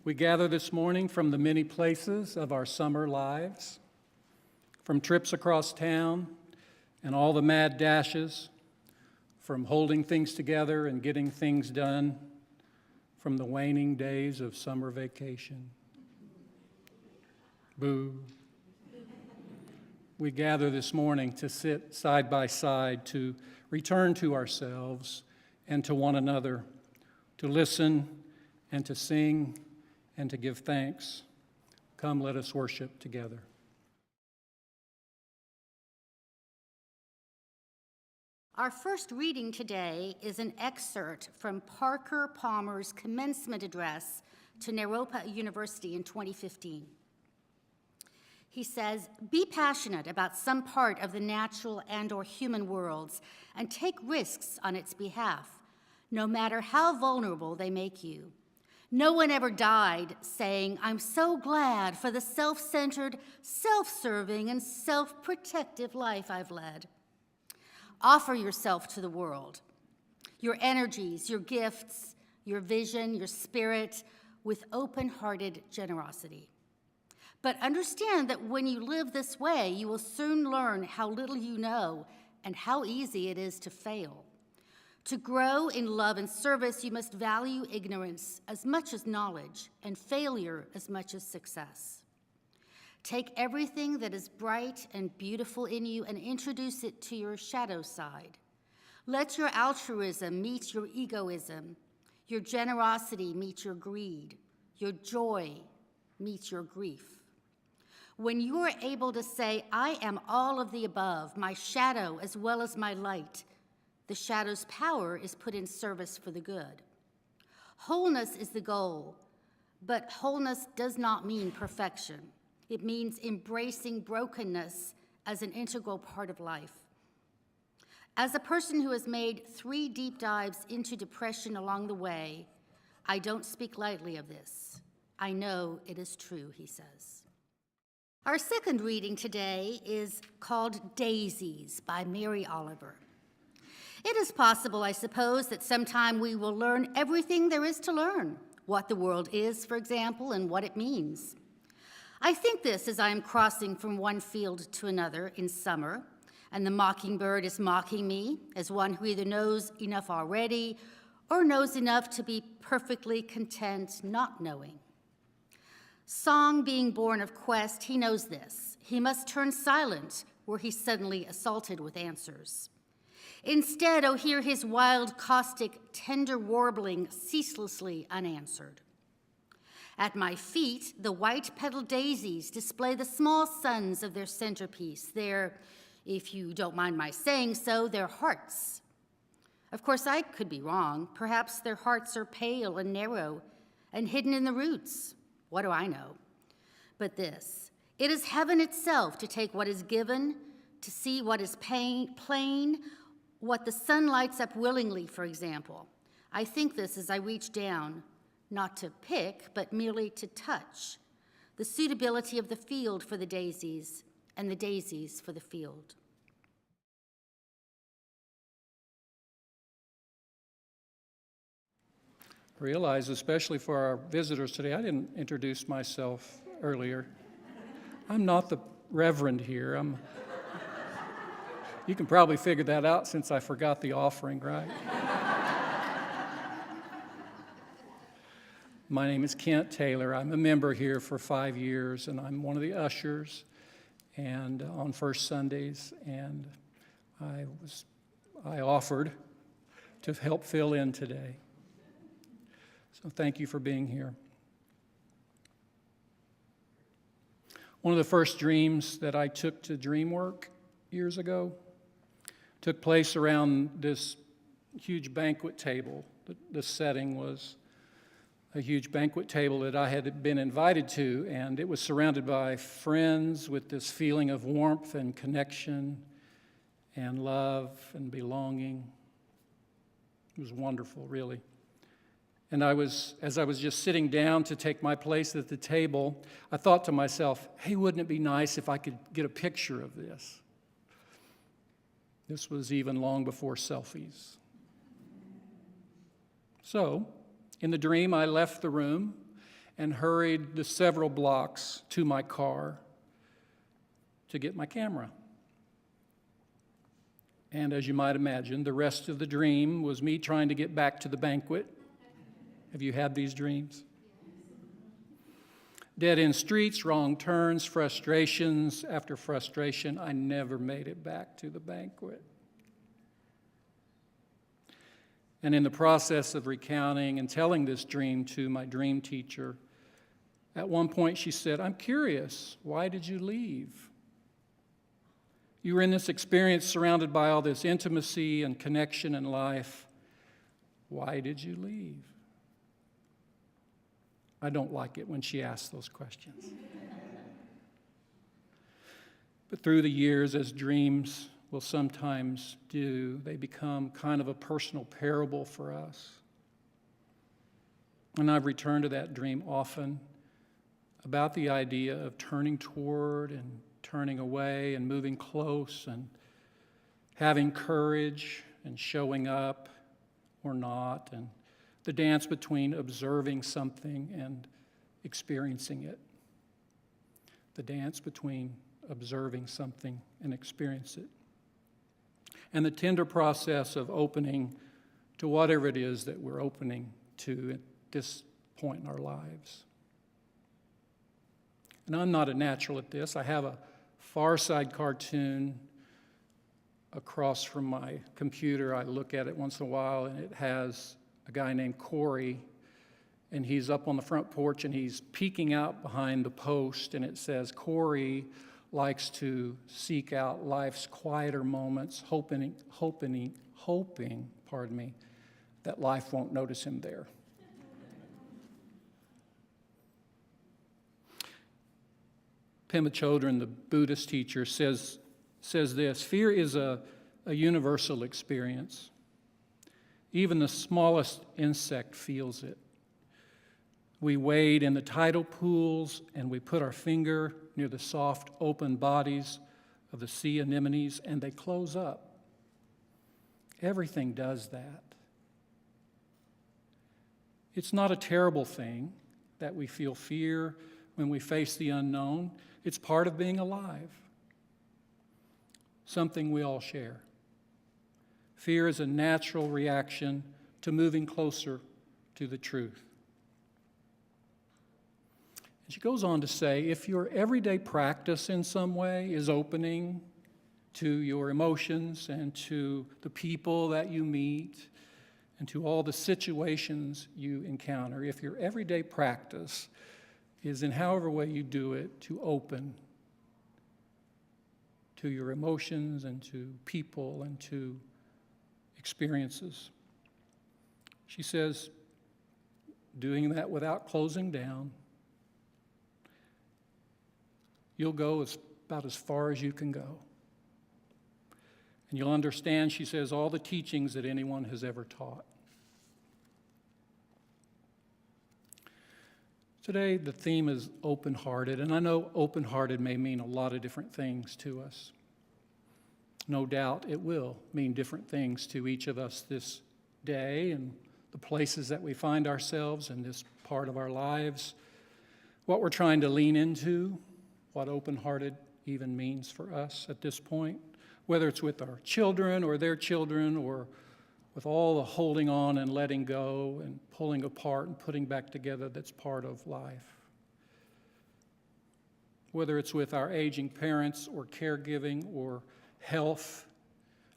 We gather this morning from the many places of our summer lives, from trips across town and all the mad dashes, from holding things together and getting things done, from the waning days of summer vacation. Boo. We gather this morning to sit side by side, to return to ourselves and to one another, to listen and to sing and to give thanks. Come, let us worship together. Our first reading today is an excerpt from Parker Palmer's commencement address to Naropa University in 2015. He says, "Be passionate about some part of the natural and/or human worlds and take risks on its behalf, no matter how vulnerable they make you. No one ever died saying, 'I'm so glad for the self-centered, self-serving, and self-protective life I've led.' Offer yourself to the world, your energies, your gifts, your vision, your spirit, with open-hearted generosity. But understand that when you live this way, you will soon learn how little you know and how easy it is to fail. To grow in love and service, you must value ignorance as much as knowledge and failure as much as success. Take everything that is bright and beautiful in you and introduce it to your shadow side. Let your altruism meet your egoism, your generosity meet your greed, your joy meet your grief. When you are able to say, 'I am all of the above, my shadow as well as my light,' the shadow's power is put in service for the good. Wholeness is the goal, but wholeness does not mean perfection. It means embracing brokenness as an integral part of life. As a person who has made 3 deep dives into depression along the way, I don't speak lightly of this. I know it is true," he says. Our second reading today is called Daisies by Mary Oliver. It is possible, I suppose, that sometime we will learn everything there is to learn, what the world is, for example, and what it means. I think this as I am crossing from one field to another in summer, and the mockingbird is mocking me as one who either knows enough already or knows enough to be perfectly content not knowing. Song being born of quest, he knows this. He must turn silent were he suddenly assaulted with answers. Instead, oh, hear his wild, caustic, tender warbling ceaselessly unanswered. At my feet, the white-petaled daisies display the small suns of their centerpiece, their, if you don't mind my saying so, their hearts. Of course, I could be wrong. Perhaps their hearts are pale and narrow and hidden in the roots. What do I know? But this, it is heaven itself to take what is given, to see what is plain, what the sun lights up willingly, for example. I think this as I reach down, not to pick, but merely to touch, the suitability of the field for the daisies and the daisies for the field. I realize, especially for our visitors today, I didn't introduce myself earlier. I'm not the reverend here. You can probably figure that out since I forgot the offering, right? My name is Kent Taylor. I'm a member here for 5 years, and I'm one of the ushers and on First Sundays, and I offered to help fill in today. So thank you for being here. One of the first dreams that I took to dream work years ago took place around this huge banquet table. The setting was a huge banquet table that I had been invited to, and it was surrounded by friends with this feeling of warmth and connection and love and belonging. It was wonderful, really. And as I was just sitting down to take my place at the table, I thought to myself, hey, wouldn't it be nice if I could get a picture of this? This was even long before selfies. So, in the dream, I left the room and hurried the several blocks to my car to get my camera. And as you might imagine, the rest of the dream was me trying to get back to the banquet. Have you had these dreams? Dead-end streets, wrong turns, frustrations after frustration. I never made it back to the banquet. And in the process of recounting and telling this dream to my dream teacher, at one point she said, "I'm curious, why did you leave? You were in this experience surrounded by all this intimacy and connection in life. Why did you leave?" I don't like it when she asks those questions. But through the years, as dreams will sometimes do, they become kind of a personal parable for us. And I've returned to that dream often about the idea of turning toward and turning away and moving close and having courage and showing up or not, and the dance between observing something and experiencing it. The dance between observing something and experience it. And the tender process of opening to whatever it is that we're opening to at this point in our lives. And I'm not a natural at this. I have a Far Side cartoon across from my computer. I look at it once in a while, and it has a guy named Corey, and he's up on the front porch, and he's peeking out behind the post, and it says, "Corey likes to seek out life's quieter moments, hoping, that life won't notice him there." Pema Chodron, the Buddhist teacher, says this: fear is a universal experience. Even the smallest insect feels it. We wade in the tidal pools, and we put our finger near the soft, open bodies of the sea anemones, and they close up. Everything does that. It's not a terrible thing that we feel fear when we face the unknown. It's part of being alive, something we all share. Fear is a natural reaction to moving closer to the truth. And she goes on to say, if your everyday practice in some way is opening to your emotions and to the people that you meet and to all the situations you encounter, if your everyday practice is in however way you do it to open to your emotions and to people and to experiences. She says, doing that without closing down, you'll go about as far as you can go. And you'll understand, she says, all the teachings that anyone has ever taught. Today, the theme is open-hearted, and I know open-hearted may mean a lot of different things to us. No doubt it will mean different things to each of us this day and the places that we find ourselves in this part of our lives, what we're trying to lean into, what open-hearted even means for us at this point, whether it's with our children or their children or with all the holding on and letting go and pulling apart and putting back together that's part of life. Whether it's with our aging parents or caregiving or health,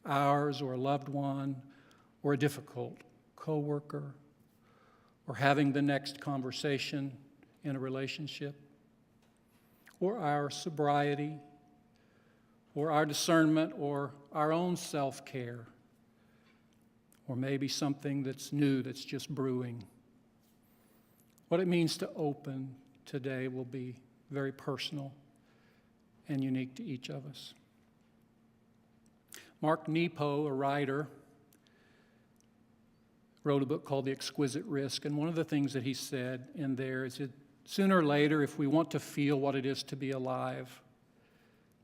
ours or a loved one, or a difficult coworker, or having the next conversation in a relationship, or our sobriety, or our discernment, or our own self-care, or maybe something that's new that's just brewing. What it means to open today will be very personal and unique to each of us. Mark Nepo, a writer, wrote a book called The Exquisite Risk, and one of the things that he said in there is that sooner or later, if we want to feel what it is to be alive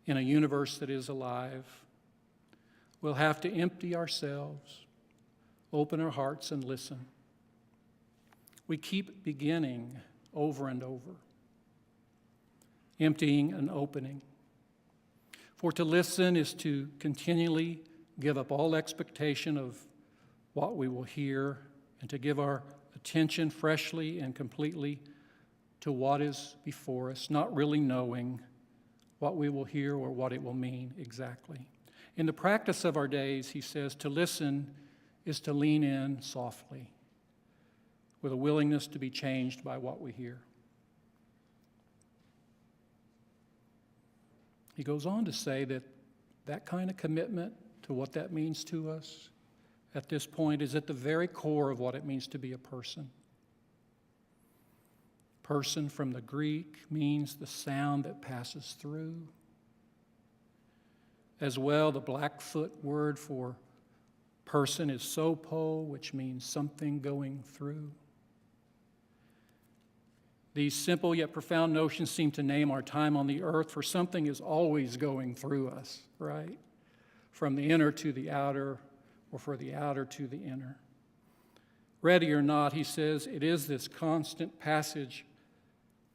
in a universe that is alive, we'll have to empty ourselves, open our hearts, and listen. We keep beginning over and over, emptying and opening. For to listen is to continually give up all expectation of what we will hear and to give our attention freshly and completely to what is before us, not really knowing what we will hear or what it will mean exactly. In the practice of our days, he says, to listen is to lean in softly with a willingness to be changed by what we hear. He goes on to say that that kind of commitment to what that means to us at this point is at the very core of what it means to be a person. Person from the Greek means the sound that passes through. As well, the Blackfoot word for person is sopo, which means something going through. These simple yet profound notions seem to name our time on the earth, for something is always going through us, right? From the inner to the outer, or for the outer to the inner. Ready or not, he says, it is this constant passage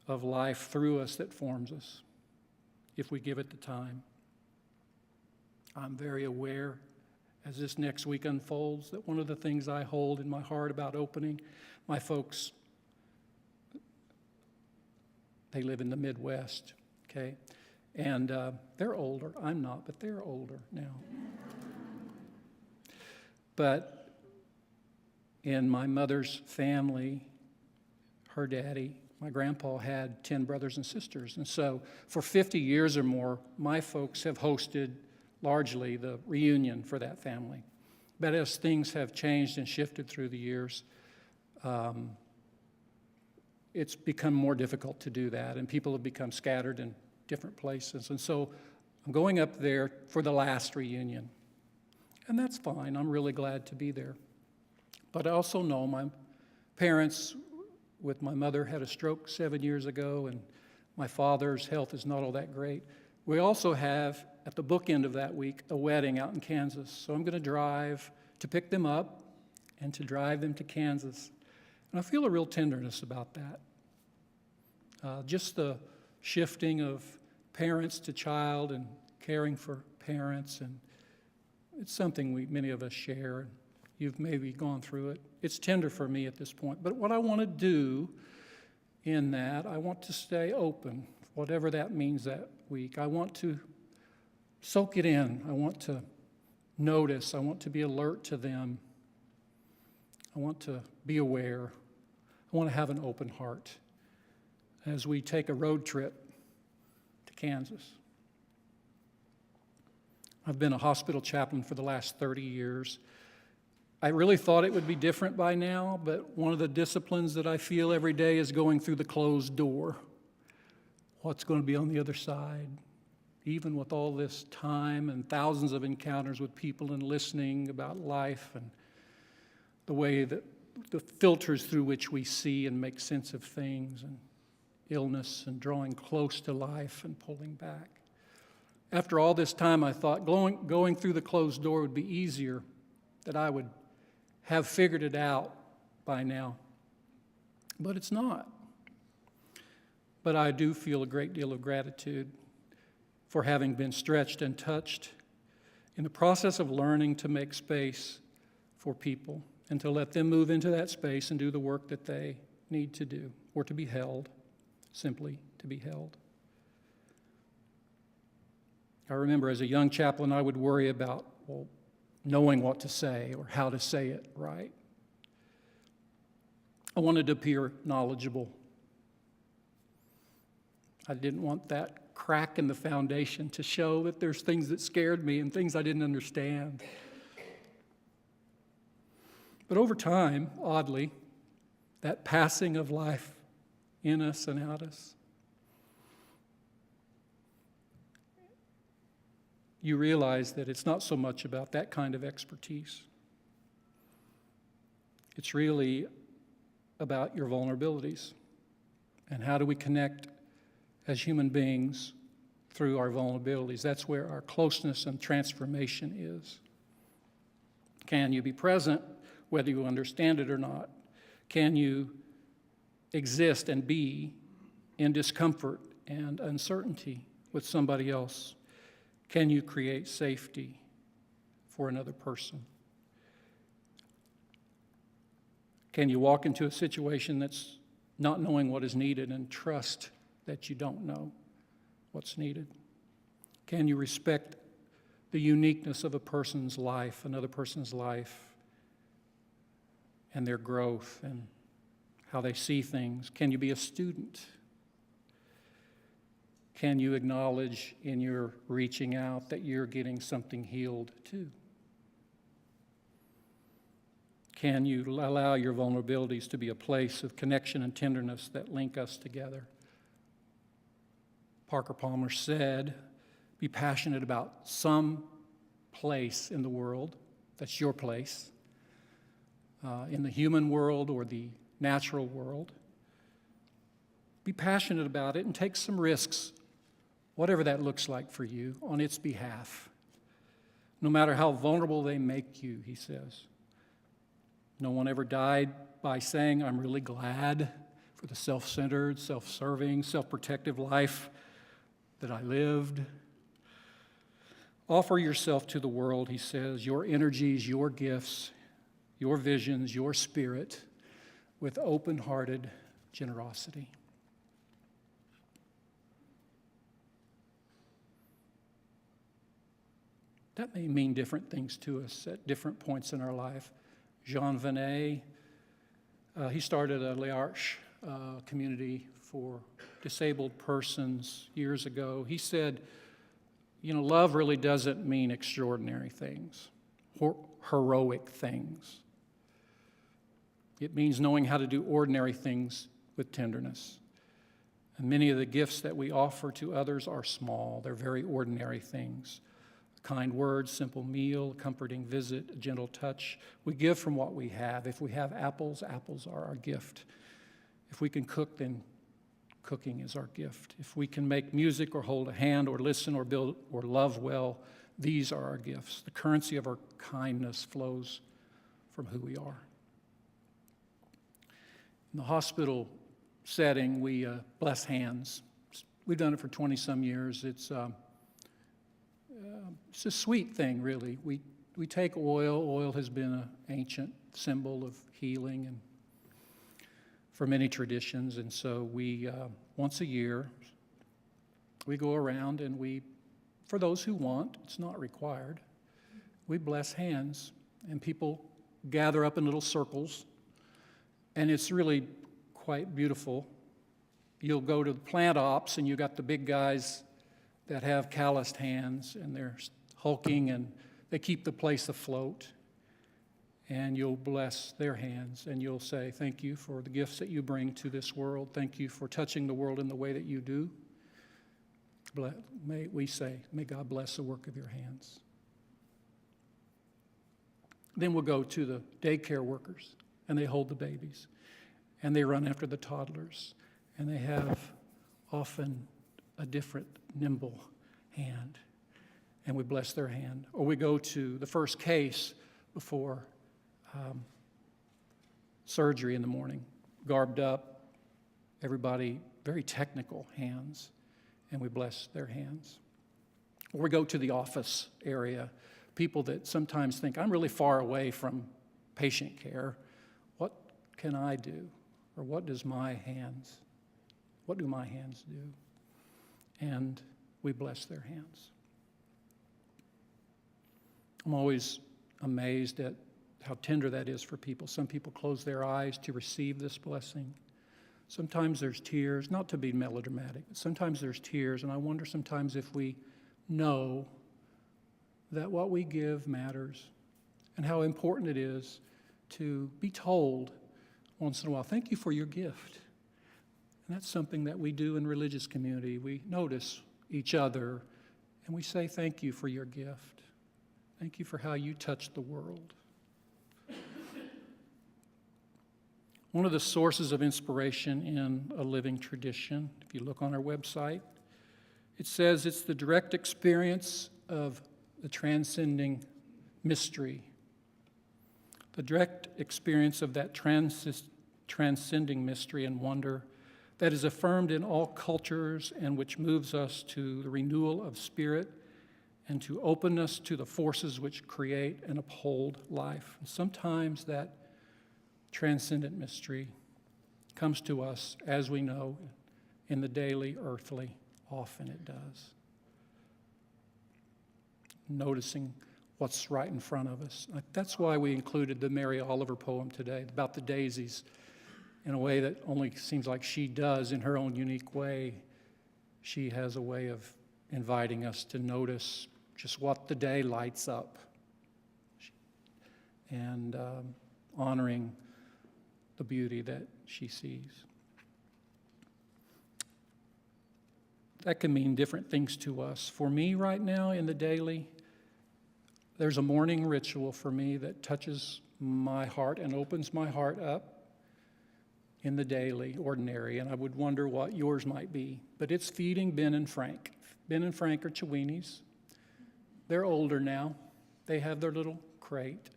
of life through us that forms us, if we give it the time. I'm very aware, as this next week unfolds, that one of the things I hold in my heart about opening, my folks, they live in the Midwest, okay? And they're older. I'm not, but they're older now. But in my mother's family, her daddy, my grandpa had 10 brothers and sisters. And so for 50 years or more, my folks have hosted largely the reunion for that family. But as things have changed and shifted through the years, it's become more difficult to do that, and people have become scattered in different places. And so I'm going up there for the last reunion. And that's fine. I'm really glad to be there. But I also know my parents, with my mother, had a stroke 7 years ago, and my father's health is not all that great. We also have, at the bookend of that week, a wedding out in Kansas. So I'm going to drive to pick them up and to drive them to Kansas. And I feel a real tenderness about that. Just the shifting of parents to child and caring for parents, and it's something many of us share. You've maybe gone through it. It's tender for me at this point. But what I want to do in that, I want to stay open, whatever that means that week. I want to soak it in. I want to notice. I want to be alert to them. I want to be aware. I want to have an open heart as we take a road trip to Kansas. I've been a hospital chaplain for the last 30 years. I really thought it would be different by now, but one of the disciplines that I feel every day is going through the closed door. What's going to be on the other side? Even with all this time and thousands of encounters with people and listening about life and the way that the filters through which we see and make sense of things and illness and drawing close to life and pulling back. After all this time, I thought going through the closed door would be easier, that I would have figured it out by now. But it's not. But I do feel a great deal of gratitude for having been stretched and touched in the process of learning to make space for people and to let them move into that space and do the work that they need to do, or to be held, simply to be held. I remember as a young chaplain, I would worry about, knowing what to say or how to say it right. I wanted to appear knowledgeable. I didn't want that crack in the foundation to show that there's things that scared me and things I didn't understand. But over time, oddly, that passing of life in us and out us, you realize that it's not so much about that kind of expertise. It's really about your vulnerabilities and how do we connect as human beings through our vulnerabilities. That's where our closeness and transformation is. Can you be present whether you understand it or not? Can you exist and be in discomfort and uncertainty with somebody else? Can you create safety for another person? Can you walk into a situation that's not knowing what is needed and trust that you don't know what's needed? Can you respect the uniqueness of a person's life, another person's life, and their growth and how they see things? Can you be a student? Can you acknowledge in your reaching out that you're getting something healed too? Can you allow your vulnerabilities to be a place of connection and tenderness that link us together? Parker Palmer said, be passionate about some place in the world, that's your place, in the human world or the natural world. Be passionate about it and take some risks, whatever that looks like for you, on its behalf. No matter how vulnerable they make you, he says. No one ever died by saying, I'm really glad for the self-centered, self-serving, self-protective life that I lived. Offer yourself to the world, he says, your energies, your gifts, your visions, your spirit, with open-hearted generosity. That may mean different things to us at different points in our life. Jean Venet, he started a L'Arche community for disabled persons years ago. He said, love really doesn't mean extraordinary things, heroic things. It means knowing how to do ordinary things with tenderness. And many of the gifts that we offer to others are small. They're very ordinary things. Kind words, simple meal, comforting visit, a gentle touch. We give from what we have. If we have apples, apples are our gift. If we can cook, then cooking is our gift. If we can make music or hold a hand or listen or build or love well, these are our gifts. The currency of our kindness flows from who we are. In the hospital setting, we bless hands. We've done it for 20-some years. It's a sweet thing, really. We take oil. Oil has been an ancient symbol of healing and for many traditions, and so we, once a year, we go around and we, for those who want, it's not required, we bless hands, and people gather up in little circles, and it's really quite beautiful. You'll go to the plant ops, and you got the big guys that have calloused hands, and they're hulking, and they keep the place afloat. And you'll bless their hands, and you'll say, thank you for the gifts that you bring to this world. Thank you for touching the world in the way that you do. May we say, may God bless the work of your hands. Then we'll go to the daycare workers, and they hold the babies, and they run after the toddlers, and they have often a different, nimble hand, and we bless their hand. Or we go to the first case before surgery in the morning, garbed up, everybody, very technical hands, and we bless their hands. Or we go to the office area, people that sometimes think, I'm really far away from patient care. What can I do? Or what do my hands do? And we bless their hands. I'm always amazed at how tender that is for people. Some people close their eyes to receive this blessing. Sometimes there's tears, not to be melodramatic, but sometimes there's tears, and I wonder sometimes if we know that what we give matters and how important it is to be told once in a while, thank you for your gift. And that's something that we do in religious community. We notice each other, and we say thank you for your gift. Thank you for how you touch the world. One of the sources of inspiration in a living tradition, if you look on our website, it says it's the direct experience of the transcending mystery, the direct experience of that transcending mystery and wonder that is affirmed in all cultures and which moves us to the renewal of spirit and to openness to the forces which create and uphold life. And sometimes that transcendent mystery comes to us, as we know, in the daily earthly. Often it does. Noticing what's right in front of us. That's why we included the Mary Oliver poem today about the daisies in a way that only seems like she does in her own unique way. She has a way of inviting us to notice just what the day lights up and honoring the beauty that she sees. That can mean different things to us. For me right now in the daily, there's a morning ritual for me that touches my heart and opens my heart up in the daily, ordinary, and I would wonder what yours might be. But it's feeding Ben and Frank. Ben and Frank are Chiweenies. They're older now. They have their little crate.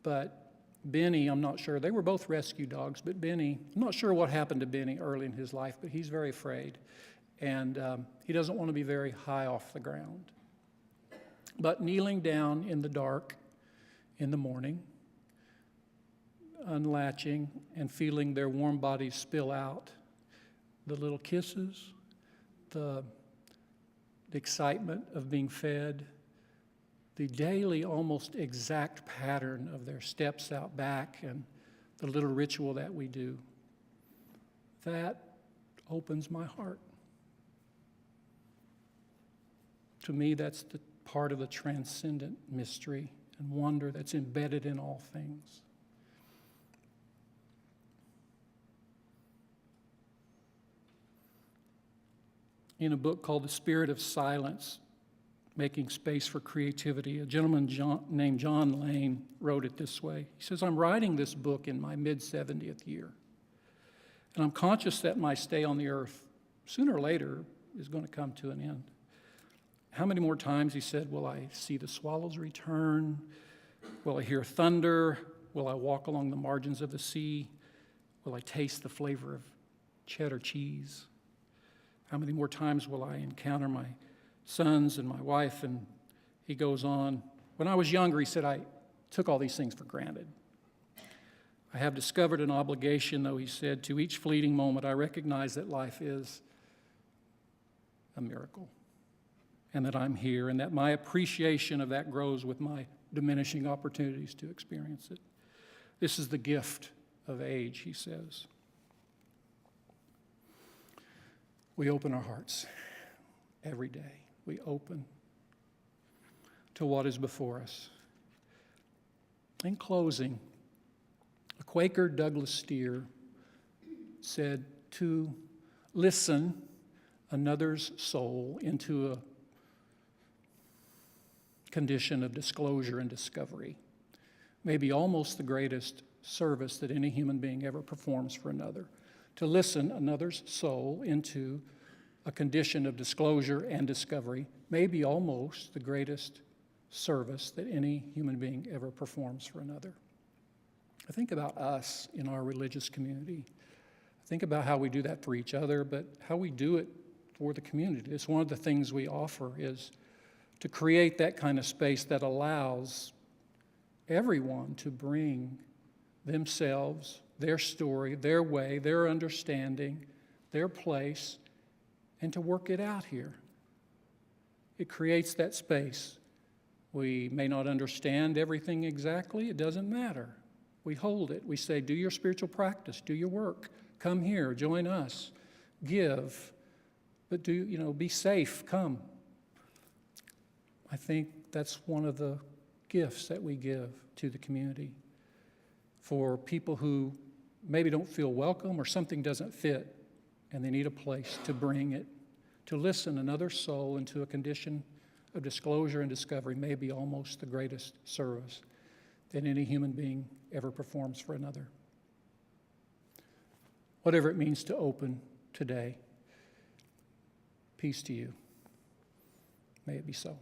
But Benny, I'm not sure. They were both rescue dogs, but Benny, I'm not sure what happened to Benny early in his life, but he's very afraid. And he doesn't want to be very high off the ground. But kneeling down in the dark in the morning, unlatching and feeling their warm bodies spill out, the little kisses, the excitement of being fed, the daily, almost exact pattern of their steps out back and the little ritual that we do, that opens my heart. To me, that's the part of the transcendent mystery and wonder that's embedded in all things. In a book called The Spirit of Silence, Making Space for Creativity, a gentleman named John Lane wrote it this way. He says, I'm writing this book in my mid-70th year, and I'm conscious that my stay on the earth, sooner or later, is going to come to an end. How many more times, he said, will I see the swallows return? Will I hear thunder? Will I walk along the margins of the sea? Will I taste the flavor of cheddar cheese? How many more times will I encounter my sons and my wife? And he goes on. When I was younger, he said, I took all these things for granted. I have discovered an obligation, though, he said, to each fleeting moment. I recognize that life is a miracle and that I'm here and that my appreciation of that grows with my diminishing opportunities to experience it. This is the gift of age, he says. We open our hearts every day. We open to what is before us. In closing, a Quaker Douglas Steere said to listen another's soul into a condition of disclosure and discovery may be almost the greatest service that any human being ever performs for another. To listen another's soul into a condition of disclosure and discovery may be almost the greatest service that any human being ever performs for another. I think about us in our religious community. I think about how we do that for each other, but how we do it for the community. It's one of the things we offer is to create that kind of space that allows everyone to bring themselves, their story, their way, their understanding, their place, and to work it out here. It creates that space. We may not understand everything exactly. It doesn't matter. We hold it. We say, do your spiritual practice, do your work. Come here, join us, give, but be safe, come. I think that's one of the gifts that we give to the community for people who maybe don't feel welcome or something doesn't fit and they need a place to bring it. To listen another soul into a condition of disclosure and discovery may be almost the greatest service that any human being ever performs for another. Whatever it means to open today, peace to you. May it be so.